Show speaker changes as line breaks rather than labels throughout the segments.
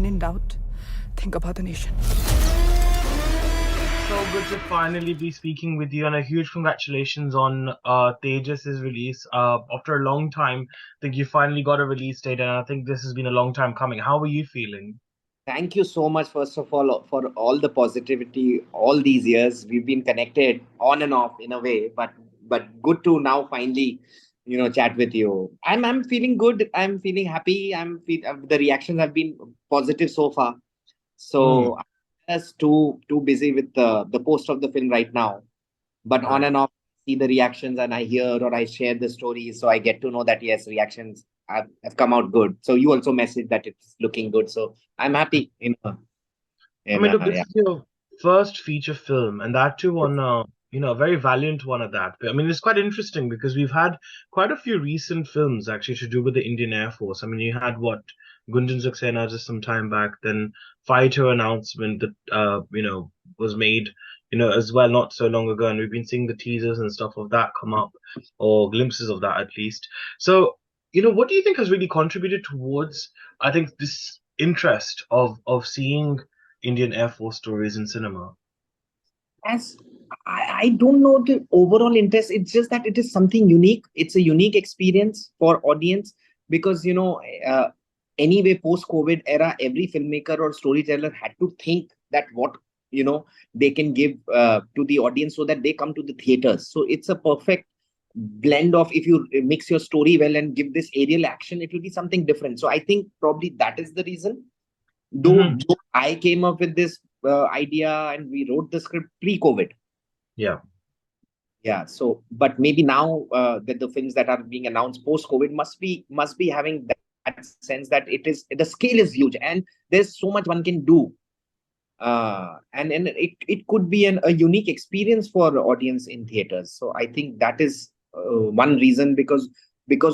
in doubt, think about the nation.
So good to finally be speaking with you, and a huge congratulations on Tejas's release. After a long time, I think you finally got a release date, and I think this has been a long time coming. How are you feeling?
Thank you so much, first of all, for all the positivity all these years. We've been connected on and off in a way, but good to now finally, chat with you. I'm feeling good. I'm feeling happy. The reactions have been positive so far.
Hmm.
So I'm just too busy with the post of the film right now. But on
Right.
and off, see the reactions, and I hear or I share the stories, so I get to know that yes, reactions have come out good. So you also message that it's looking good. So I'm happy.
I mean, look, this
Yeah.
is your first feature film, and that too on a very valiant one at that. I mean, it's quite interesting because we've had quite a few recent films actually to do with the Indian Air Force. I mean, you had what Gunjan Saxena just some time back, then fighter announcement that was made, as well not so long ago, and we've been seeing the teasers and stuff of that come up, or glimpses of that at least. So, what do you think has really contributed towards, I think, this interest of seeing Indian Air Force stories in cinema?
As I don't know the overall interest. It's just that it is something unique. It's a unique experience for audience because anyway, post-COVID era, every filmmaker or storyteller had to think that what they can give to the audience so that they come to the theaters. So it's a perfect blend of, if you mix your story well and give this aerial action, it will be something different. So I think probably that is the reason. Though,
Hmm.
though I came up with this idea and we wrote the script pre-COVID.
Yeah.
Yeah. So, but maybe now that the films that are being announced post-COVID must be having that sense that the scale is huge and there's so much one can do. And it could be a unique experience for the audience in theaters. So I think that is one reason, because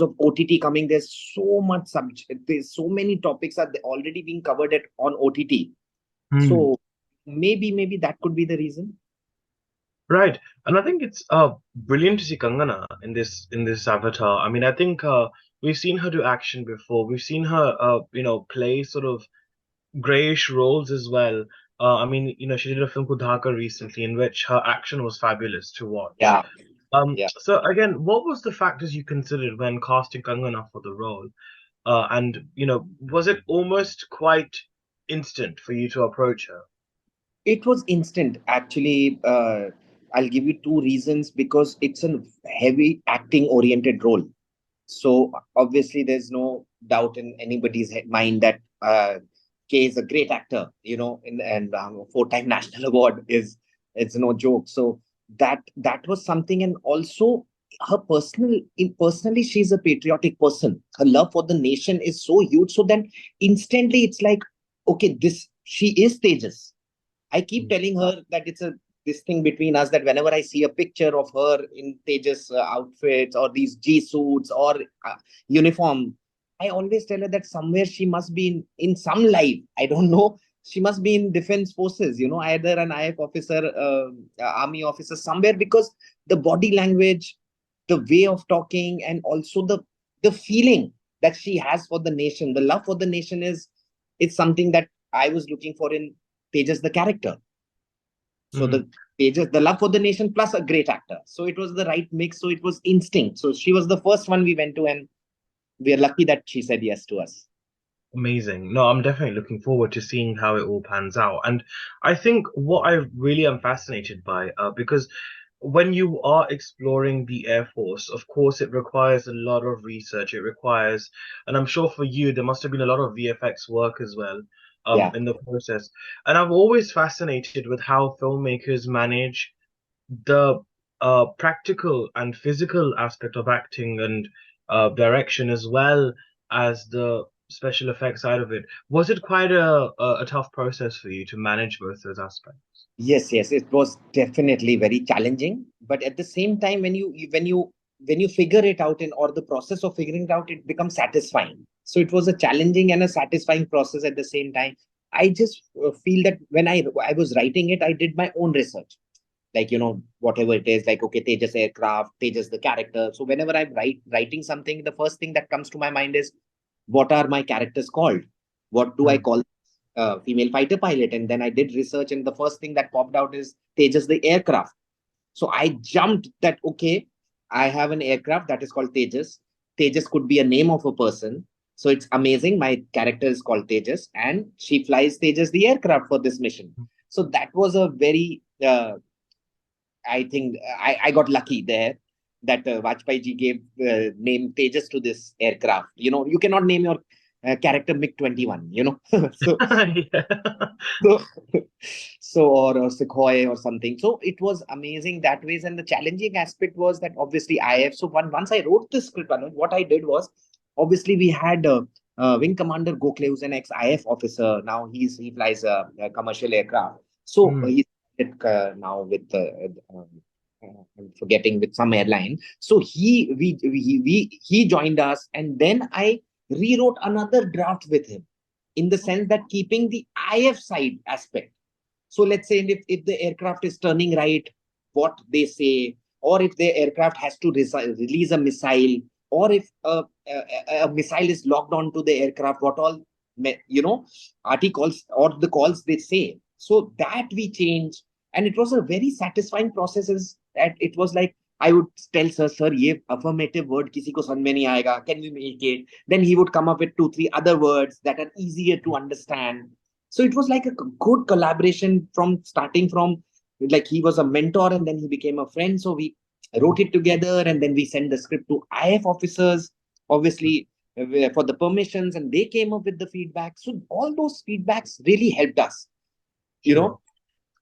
of OTT coming, there's so much subject, there's so many topics are already being covered on OTT.
Hmm.
So maybe that could be the reason.
Right. And I think it's brilliant to see Kangana in this avatar. I mean, I think we've seen her do action before. We've seen her play sort of grayish roles as well. I mean, she did a film called Dhaka recently in which her action was fabulous to watch.
Yeah, yeah.
So again, what was the factors you considered when casting Kangana for the role? And was it almost quite instant for you to approach her?
It was instant, actually. I'll give you two reasons, because it's a heavy acting oriented role. So obviously, there's no doubt in anybody's mind that Kay is a great actor, and four-time national award is, it's no joke. So that was something, and also her personally, she's a patriotic person. Her love for the nation is so huge. So then instantly, it's like, okay, she is Tejas. I keep telling her that it's a this thing between us, that whenever I see a picture of her in Tejas outfits or these G suits or uniform, I always tell her that somewhere she must be in some life. I don't know. She must be in defense forces, either an IF officer, army officer, somewhere, because the body language, the way of talking, and also the feeling that she has for the nation, the love for the nation is, it's something that I was looking for in Tejas the character. So
Hmm.
the Tejas, the love for the nation plus a great actor. So it was the right mix. So it was instinct. So she was the first one we went to, and we are lucky that she said yes to us.
Amazing. No, I'm definitely looking forward to seeing how it all pans out. And I think what I really am fascinated by, because when you are exploring the Air Force, of course, it requires a lot of research. It requires, and I'm sure for you, there must have been a lot of VFX work as well,
Yeah.
in the process. And I'm always fascinated with how filmmakers manage the practical and physical aspect of acting and direction as well as the special effects side of it. Was it quite a tough process for you to manage both those aspects?
Yes, it was definitely very challenging. But at the same time, when you figure it out, or the process of figuring it out, it becomes satisfying. So it was a challenging and a satisfying process at the same time. I just feel that when I was writing it, I did my own research, like, whatever it is, like, okay, Tejas aircraft, Tejas the character. So whenever I'm writing something, the first thing that comes to my mind is, what are my characters called? What do I
Mm,
call them? female fighter pilot. And then I did research, and the first thing that popped out is Tejas, the aircraft. So I jumped that, okay, I have an aircraft that is called Tejas. Tejas could be a name of a person. So it's amazing. My character is called Tejas, and she flies Tejas, the aircraft, for this mission. So that was a very, I think I got lucky there that Vajpayee ji gave name Tejas to this aircraft. You cannot name your character MiG-21, so
Yeah.
so, or Sequoia or something. So it was amazing that ways. And the challenging aspect was that obviously IF. So once I wrote the script, Anuj, what I did was, obviously we had Wing Commander Gokhale, who's an ex-IF officer. Now he flies a commercial aircraft. So
Mm.
he's now with I'm forgetting, with some airline. So he joined us, and then I rewrote another draft with him, in the sense that keeping the IF side aspect. So let's say if the aircraft is turning right, what they say, or if the aircraft has to release a missile, or if a missile is locked onto the aircraft, what all, articles or the calls they say. So that we change. And it was a very satisfying process, is that it was like, I would tell sir, ye affirmative word kisi ko samajh mein nahi aayega, can we make it? Then he would come up with 2 3 other words that are easier to understand. So it was like a good collaboration, from starting from, like, he was a mentor and then he became a friend. So we wrote it together, and then we sent the script to IF officers, obviously, for the permissions, and they came up with the feedback. So all those feedbacks really helped us,
Sure.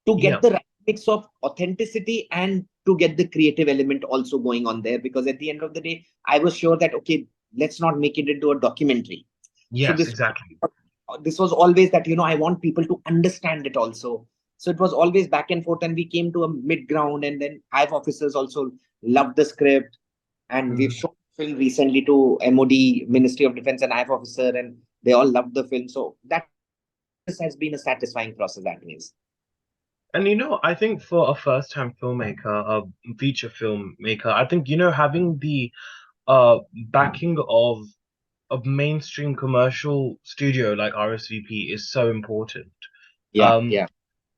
to
Yeah.
get the right mix of authenticity and to get the creative element also going on there. Because at the end of the day, I was sure that, okay, let's not make it into a documentary. So
Yes, exactly.
this was always that, I want people to understand it also. So it was always back and forth, and we came to a mid ground. And then IF officers also loved the script, and we've
Mm.
shown the film recently to MOD, Ministry of Defense, and IF officer, and they all loved the film. So that has been a satisfying process, that means.
And I think for a first-time filmmaker, a feature filmmaker, I think having the backing of a mainstream commercial studio like RSVP is so important.
Yeah,
Um,
yeah.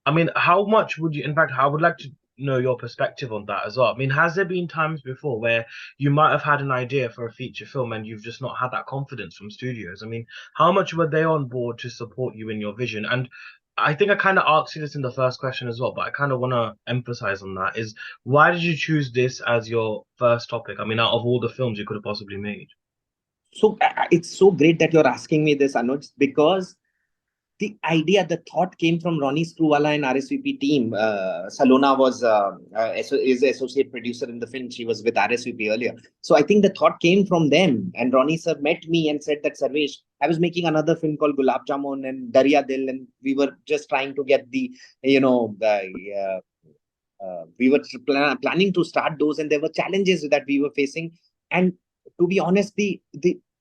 I mean, how much would you, in fact, I would like to know your perspective on that as well. I mean, has there been times before where you might have had an idea for a feature film and you've just not had that confidence from studios? I mean, how much were they on board to support you in your vision? And I think I kind of asked you this in the first question as well, but I kind of want to emphasize on that is why did you choose this as your first topic? I mean, out of all the films you could have possibly made.
So it's so great that you're asking me this, Anuj, because the thought came from Ronnie Screwvala and RSVP team. Salona is the associate producer in the film. She was with RSVP earlier. So I think the thought came from them. And Ronnie sir met me and said that, Sarvesh, I was making another film called Gulab Jamun and Darya Dil, and we were just trying to get we were planning to start those, and there were challenges that we were facing. And to be honest, the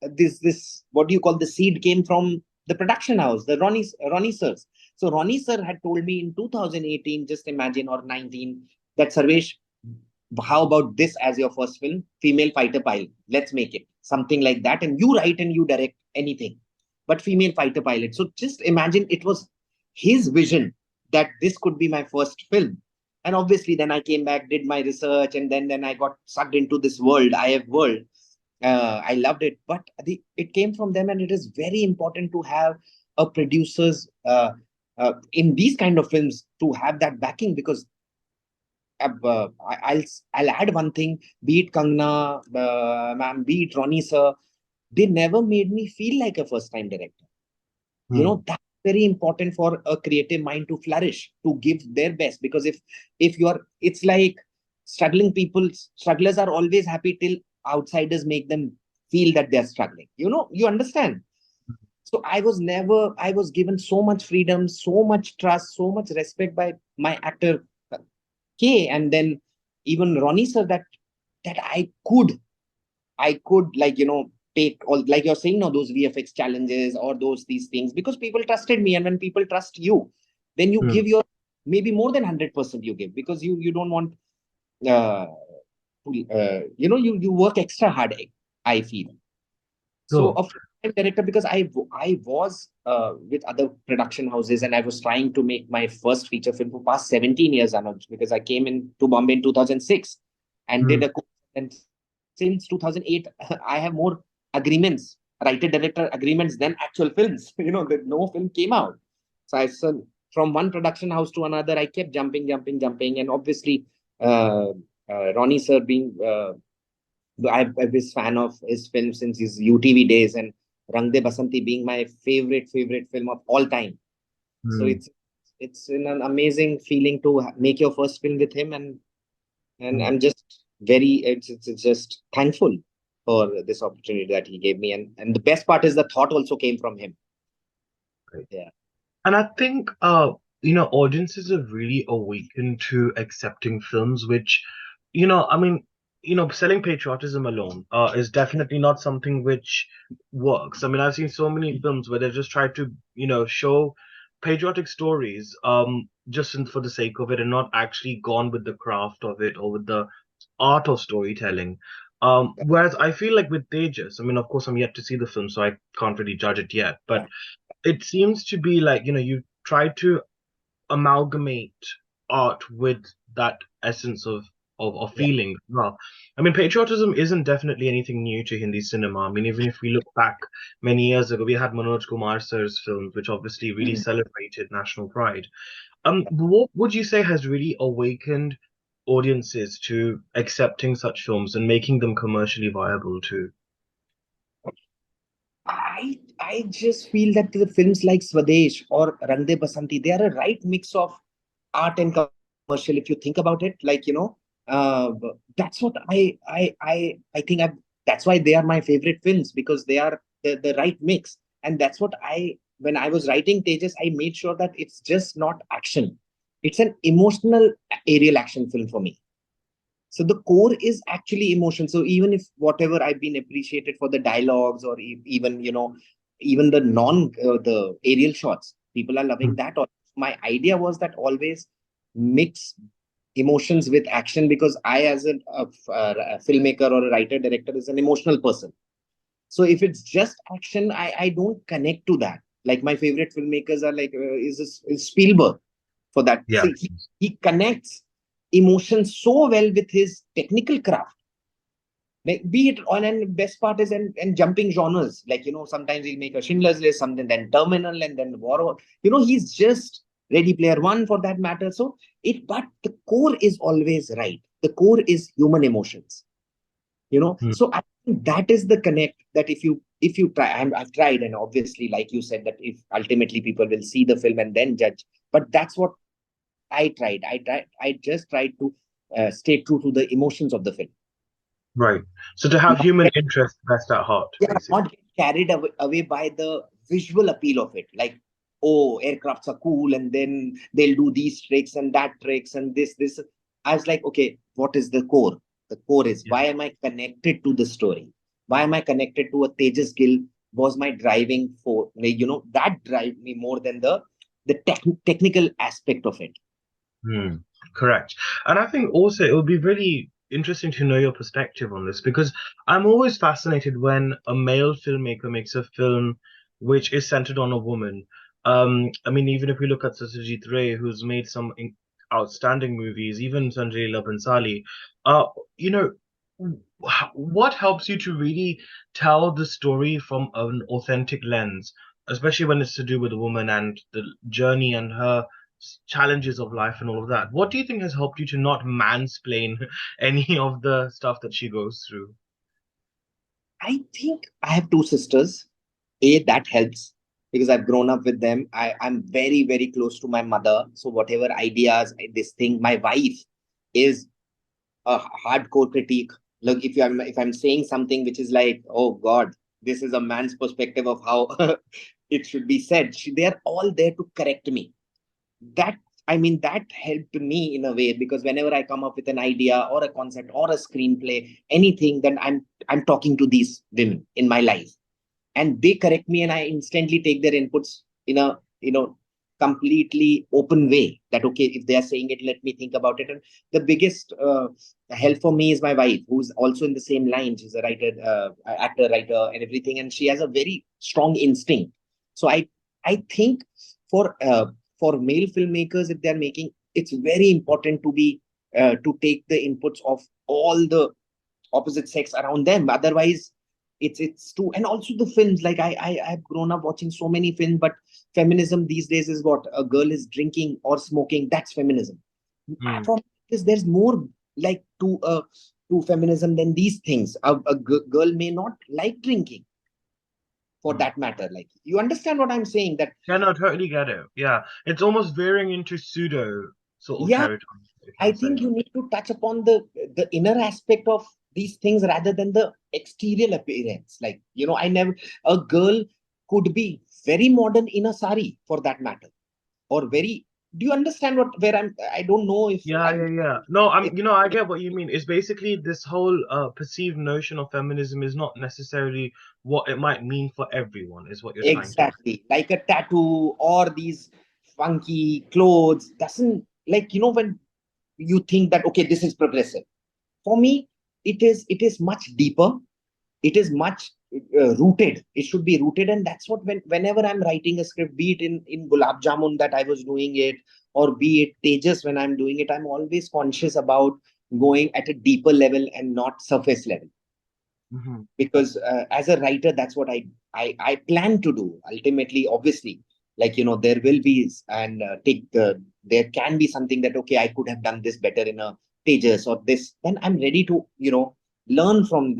this what do you call, the seed came from the production house, the Ronnie sirs. So Ronnie sir had told me in 2018, just imagine, or 19, that, Sarvesh, how about this as your first film, female fighter pilot? Let's make it something like that, and you write and you direct anything, but female fighter pilot. So just imagine, it was his vision that this could be my first film. And obviously, then I came back, did my research, and then I got sucked into this world, IF world. I loved it, but it came from them, and it is very important to have a producers in these kind of films to have that backing. Because I'll add one thing, be it Kangana, ma'am, be it Ronnie sir, they never made me feel like a first time director.
Hmm.
That's very important for a creative mind to flourish, to give their best. Because if you're, it's like strugglers are always happy till outsiders make them feel that they're struggling. You understand. So I was given so much freedom, so much trust, so much respect by my actor K, and then even Ronnie sir, that I could, like, take all, like you're saying now, those VFX challenges or these things, because people trusted me. And when people trust you, then you
Hmm.
give your, maybe more than 100% you give, because you don't want, uh, you work extra hard, I feel. So
Sure.
of director because I was with other production houses, and I was trying to make my first feature film for past 17 years, Anuj, because I came in to Bombay in 2006 and
Hmm.
did a course. And since 2008, I have more agreements, writer-director agreements than actual films. That no film came out. So from one production house to another, I kept jumping. And obviously, Ronnie sir being I've been a fan of his film since his UTV days, and Rang De Basanti being my favorite film of all time. So
Hmm.
it's an amazing feeling to make your first film with him, and
Hmm.
I'm just very it's just thankful for this opportunity that he gave me, and the best part is the thought also came from him.
Right.
Yeah.
And I think, audiences have really awakened to accepting films, which, I mean, selling patriotism alone, is definitely not something which works. I mean, I've seen so many films where they just try to, show patriotic stories, for the sake of it and not actually gone with the craft of it or with the art of storytelling. Whereas I feel like with Tejas, I mean, of course, I'm yet to see the film, so I can't really judge it yet, but it seems to be like, you try to amalgamate art with that essence of
Yeah.
feeling. Well, I mean, patriotism isn't definitely anything new to Hindi cinema. I mean, even if we look back many years ago, we had Manoj Kumar sir's films, which obviously really celebrated national pride. What would you say has really awakened audiences to accepting such films and making them commercially viable too?
I just feel that the films like Swadesh or Rang De Basanti, they are a right mix of art and commercial. If you think about it, that's what I think. That's why they are my favorite films, because they are the right mix. And that's what when I was writing Tejas, I made sure that it's just not action. It's an emotional aerial action film for me. So the core is actually emotion. So even if whatever I've been appreciated for the dialogues, or even even the the aerial shots, people are loving that. My idea was that always mix emotions with action, because I, as a filmmaker or a writer director, is an emotional person. So if it's just action, I don't connect to that. Like my favorite filmmakers are like is Spielberg for that.
Yeah.
See, he connects emotions so well with his technical craft. Like, be it on, and best part is, and jumping genres. Like, sometimes he'll make a Schindler's List, something, then Terminal, and then War. He's just Ready Player One for that matter. So but the core is always right. The core is human emotions.
Hmm.
So I think that is the connect, that if you try, I've tried, and obviously, like you said, that if ultimately people will see the film and then judge, but that's what I just tried to stay true to the emotions of the film.
Right. So to have
Not
human
get,
interest best at heart,
yeah,
basically.
not get carried away by the visual appeal of it, like, oh, aircrafts are cool, and then they'll do these tricks and that tricks and this. I was like, okay, what is the core? The core is,
Yeah.
why am I connected to the story? Why am I connected to a Tejas Gill? Was my driving for, like, that drive me more than the technical aspect of it.
Hmm, correct. And I think also it would be really interesting to know your perspective on this because I'm always fascinated when a male filmmaker makes a film which is centered on a woman. I mean, even if we look at Satyajit Ray, who's made some outstanding movies, even Sanjay Leela Bhansali, uh, you know, what helps you to really tell the story from an authentic lens, especially when it's to do with a woman and the journey and her challenges of life and all of that. What do you think has helped you to not mansplain any of the stuff that she goes through?
I think I have two sisters. That helps because I've grown up with them. I'm very close to my mother. So whatever ideas, this thing, my wife is a hardcore critique. Look, if I'm saying something which is like, oh God, this is a man's perspective of how it should be said, they are all there to correct me. That, I mean, that helped me in a way, because whenever I come up with an idea or a concept or a screenplay, anything, then I'm talking to these women in my life, and they correct me, and I instantly take their inputs in a completely open way, that okay, if they are saying it, let me think about it. And the biggest help for me is my wife, who's also in the same line. She's a writer, actor, writer, and everything, and she has a very strong instinct. So I think for male filmmakers, if they're making, it's very important to be to take the inputs of all the opposite sex around them. Otherwise, it's too. And also the films, like I've grown up watching so many films, but feminism these days is what a girl is drinking or smoking. That's feminism.
Mm.
For me, there's more like to feminism than these things. A girl may not like drinking, for that matter. Like, you understand what I'm saying? That
Yeah, no, totally get it. Yeah, it's almost veering into pseudo sort of
yeah,
territory, you
I
can
think
say.
you need to touch upon the inner aspect of these things rather than the exterior appearance. Like, I never a girl could be very modern in a sari, for that matter, or very. Do you understand where I'm? I don't know if
Yeah,
I'm.
yeah, yeah. No,
If,
I get what you mean. It's basically this whole perceived notion of feminism is not necessarily what it might mean for everyone, is what you're trying to.
exactly, like a tattoo or these funky clothes doesn't, like, when you think that, okay, this is progressive. For me, it is much deeper. It is much rooted. It should be rooted, and that's what, whenever I'm writing a script, be it in Gulab Jamun that I was doing it, or be it Tejas when I'm doing it, I'm always conscious about going at a deeper level and not surface level.
Hmm.
Because as a writer, that's what I plan to do ultimately. Obviously, like, there will be, and there can be something that, okay, I could have done this better in a Tejas or this, then I'm ready to learn from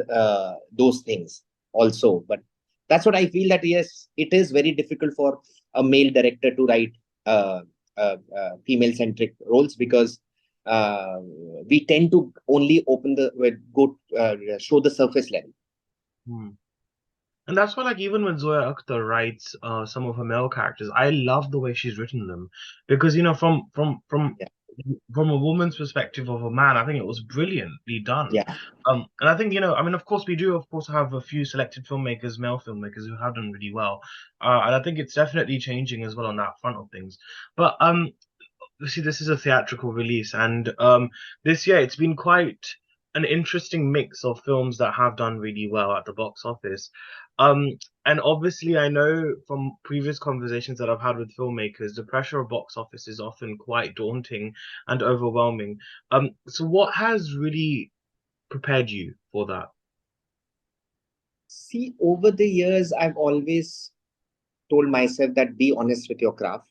those things also. But that's what I feel, that yes, it is very difficult for a male director to write female centric roles, because uh, we tend to only go show the surface level.
And that's why, like, even when Zoya Akhtar writes some of her male characters, I love the way she's written them, because
Yeah,
from a woman's perspective of a man, I think it was brilliantly done.
yeah.
And I think, I mean, of course, we do, of course, have a few selected filmmakers, male filmmakers, who have done really well, and I think it's definitely changing as well on that front of things. But see, this is a theatrical release, and this year it's been quite an interesting mix of films that have done really well at the box office. Um, and obviously, I know from previous conversations that I've had with filmmakers, the pressure of box office is often quite daunting and overwhelming. So what has really prepared you for that?
See, over the years, I've always told myself that be honest with your craft,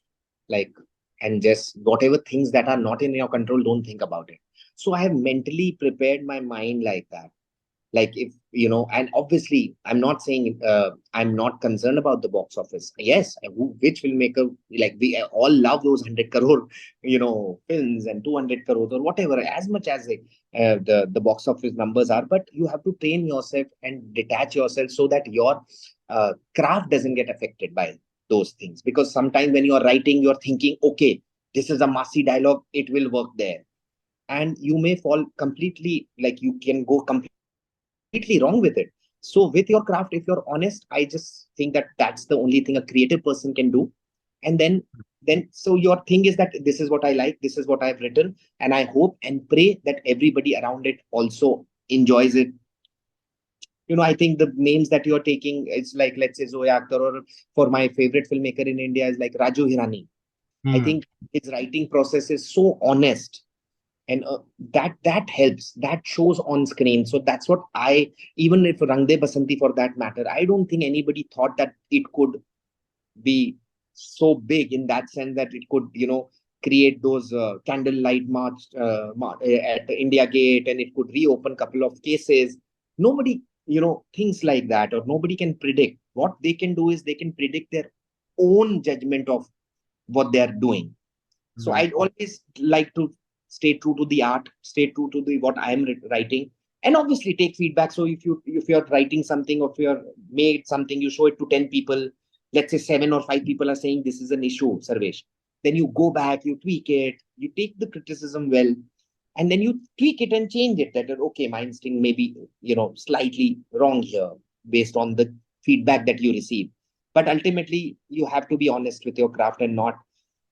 like, and just whatever things that are not in your control, don't think about it. So I have mentally prepared my mind like that. Like, if and obviously I'm not saying I'm not concerned about the box office. Yes, which will make a, like, we all love those 100 crore films, and 200 crores or whatever, as much as the box office numbers are. But you have to train yourself and detach yourself so that your craft doesn't get affected by those things. Because sometimes when you are writing, you're thinking, okay, this is a massy dialogue, it will work there, and you may fall completely, like, you can go completely wrong with it. So with your craft, if you're honest, I just think that that's the only thing a creative person can do. And then so your thing is that this is what I like, this is what I've written, and I hope and pray that everybody around it also enjoys it. I think the names that you're taking, it's like, let's say, Zoya Akhtar, or for my favorite filmmaker in India is like Raju Hirani. I
Hmm.
think his writing process is so honest, and that helps, that shows on screen. So that's what I, even if Rang De Basanti, for that matter, I don't think anybody thought that it could be so big, in that sense that it could create those candlelight march at India Gate, and it could reopen couple of cases. Nobody thinks like that, or nobody can predict. What they can do is they can predict their own judgment of what they are doing. So
Hmm.
I always like to stay true to the art, stay true to the what I am writing, and obviously take feedback. So if you're writing something, or if you're made something, you show it to 10 people. Let's say 7 or 5 people are saying this is an issue, Sarvesh. Then you go back, you tweak it, you take the criticism well, and then you tweak it and change it. That okay, my instinct may be slightly wrong here based on the feedback that you receive. But ultimately, you have to be honest with your craft and not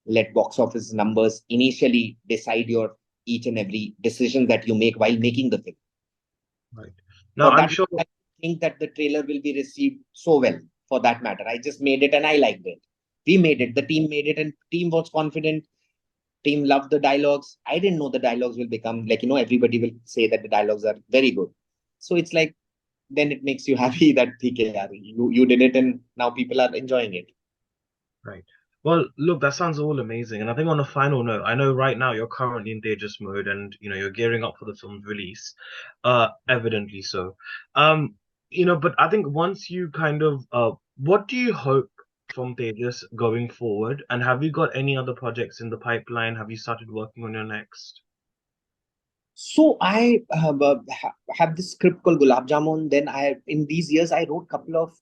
let box office numbers initially decide your each and every decision that you make while making the film.
Right. Now,
For
I'm
that,
sure.
I think that the trailer will be received so well. for that matter. I just made it and I liked it. We made it. The team made it, and team was confident. Team loved the dialogues. I didn't know the dialogues will become like, everybody will say that the dialogues are very good. So it's like, then it makes you happy that okay, yaar, you did it and now people are enjoying it.
Right. Well, look, that sounds all amazing. And I think on a final note, I know right now you're currently in Tejas mode and you're gearing up for the film's release. Evidently so. But I think once you kind of what do you hope from Tejas going forward? And have you got any other projects in the pipeline? Have you started working on your next?
So I have this script called Gulab Jamun. Then in these years, I wrote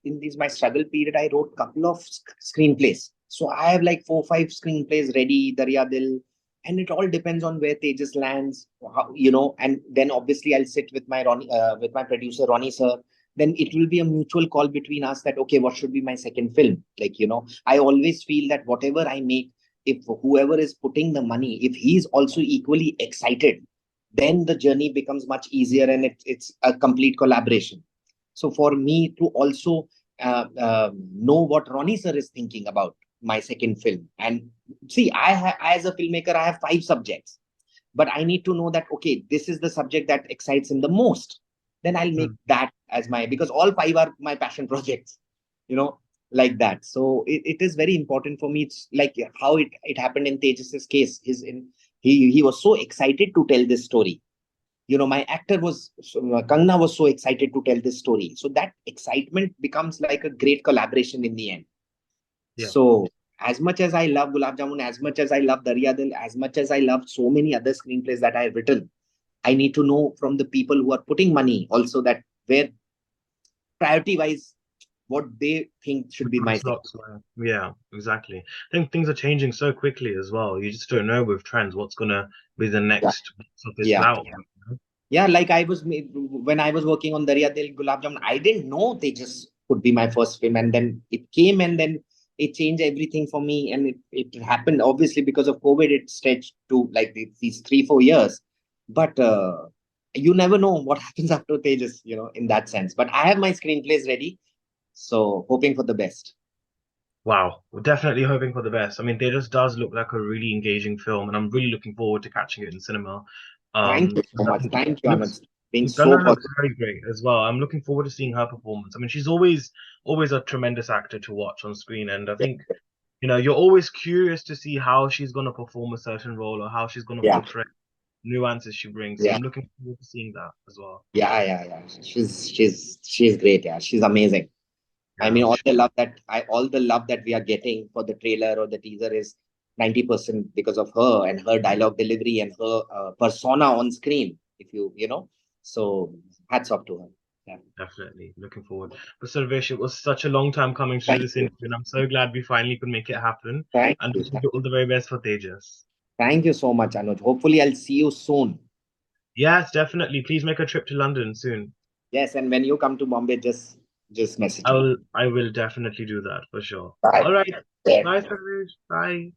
in these my struggle period, I wrote couple of screenplays. So I have like 4, 5 screenplays ready, Darya Dil, and it all depends on where Tejas lands, and then obviously I'll sit with with my producer, Ronnie sir. Then it will be a mutual call between us that, okay, what should be my second film? Like, I always feel that whatever I make, if whoever is putting the money, if he's also equally excited, then the journey becomes much easier and it's a complete collaboration. So for me to also know what Ronnie sir is thinking about my second film, and see, as a filmmaker, I have 5 subjects, but I need to know that, okay, this is the subject that excites him the most. Then I'll make that as because all 5 are my passion projects, you know, like that. So it is very important for me. It's like how it happened in Tejas's case. He was so excited to tell this story. My actor was Kangana was so excited to tell this story. So that excitement becomes like a great collaboration in the end.
Yeah.
So as much as I love Gulab Jamun, as much as I love Darya Dil, as much as I love so many other screenplays that I have written, I need to know from the people who are putting money also that where priority wise what they think should be my second.
Yeah, exactly. I think things are changing so quickly as well. You just don't know with trends what's gonna be the
Yeah.
next box office
Yeah.
route.
Yeah, like when I was working on Darya Dil Gulab Jamun, I didn't know they just could be my first film, and then it came, and then it changed everything for me, and it happened obviously because of COVID. It stretched to like these 3, 4 years, but you never know what happens after Tejas, in that sense. But I have my screenplays ready, so hoping for the best.
Wow, we're definitely hoping for the best. I mean, they just does look like a really engaging film, and I'm really looking forward to catching it in cinema.
Thank you so
I
much.
think
Thank you,
looks
Anuj. Being so
Kangana looks
positive.
very great as well. I'm looking forward to seeing her performance. I mean, she's always a tremendous actor to watch on screen, and I think you're always curious to see how she's going to perform a certain role or how she's going to
Yeah,
portray nuances she brings. So
yeah,
I'm looking forward to seeing that as well.
yeah. She's great. Yeah, she's amazing. I mean,
Yeah,
all the love that we are getting for the trailer or the teaser is 90% because of her and her dialogue delivery and her persona on screen. If so hats off to her. Yeah.
definitely looking forward. But Sarvesh, it was such a long time coming to do
Thank
this
you.
interview, and I'm so glad we finally could make it happen.
Thank
And
you.
wish you all the very best for Tejas.
Thank you so much, Anuj. Hopefully, I'll see you soon.
Yes, definitely. Please make a trip to London soon.
Yes, and when you come to Bombay, just message me.
I will definitely do that for sure.
Bye.
All right.
Yeah.
Bye, Sarvesh. Bye.